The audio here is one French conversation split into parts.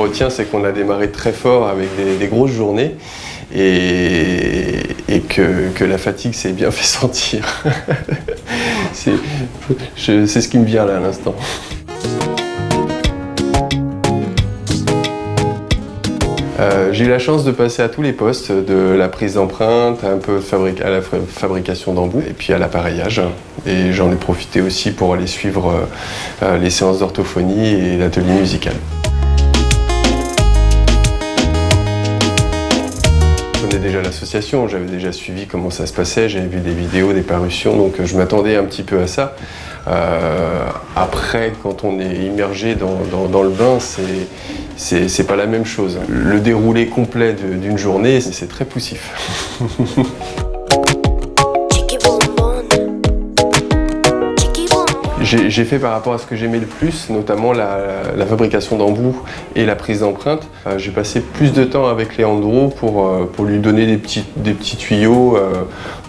retiens, c'est qu'on a démarré très fort avec des grosses journées et que la fatigue s'est bien fait sentir. C'est ce qui me vient là à l'instant. J'ai eu la chance de passer à tous les postes, de la prise d'empreinte, un peu à la fabrication d'embouts et puis à l'appareillage. Et j'en ai profité aussi pour aller suivre les séances d'orthophonie et l'atelier musical. Je connais déjà l'association, j'avais déjà suivi comment ça se passait, j'avais vu des vidéos, des parutions, donc je m'attendais un petit peu à ça. Après, quand on est immergé dans le bain, c'est pas la même chose. Le déroulé complet d'une journée, c'est très poussif. J'ai fait par rapport à ce que j'aimais le plus, notamment la fabrication d'embouts et la prise d'empreinte. J'ai passé plus de temps avec Leandro pour lui donner des petits tuyaux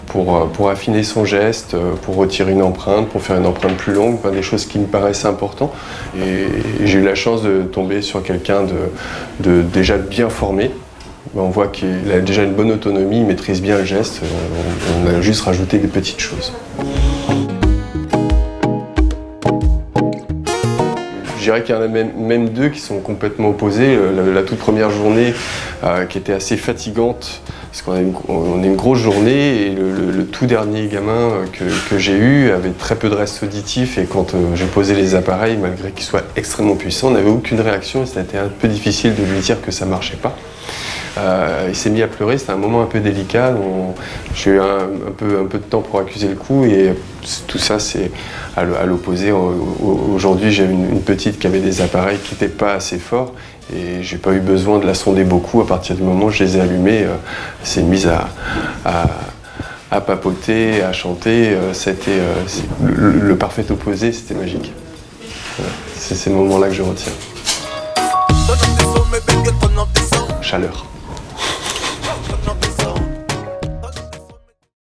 pour affiner son geste, pour retirer une empreinte, pour faire une empreinte plus longue, des choses qui me paraissaient importantes. Et j'ai eu la chance de tomber sur quelqu'un de déjà bien formé. On voit qu'il a déjà une bonne autonomie, il maîtrise bien le geste, on a juste rajouté des petites choses. Je dirais qu'il y en a même deux qui sont complètement opposés. La toute première journée qui était assez fatigante, parce qu'on a une grosse journée, et le tout dernier gamin que j'ai eu avait très peu de reste auditif, et quand j'ai posé les appareils, malgré qu'ils soient extrêmement puissants, on n'avait aucune réaction, et c'était un peu difficile de lui dire que ça ne marchait pas. Il s'est mis à pleurer, c'était un moment un peu délicat. J'ai eu un peu de temps pour accuser le coup, et tout ça c'est à l'opposé. Aujourd'hui j'ai une petite qui avait des appareils qui n'étaient pas assez forts, et j'ai pas eu besoin de la sonder beaucoup. À partir du moment où je les ai allumés, elle s'est mise à papoter, à chanter. C'était le parfait opposé, c'était magique. Voilà. C'est ces moments-là que je retiens. Chaleur.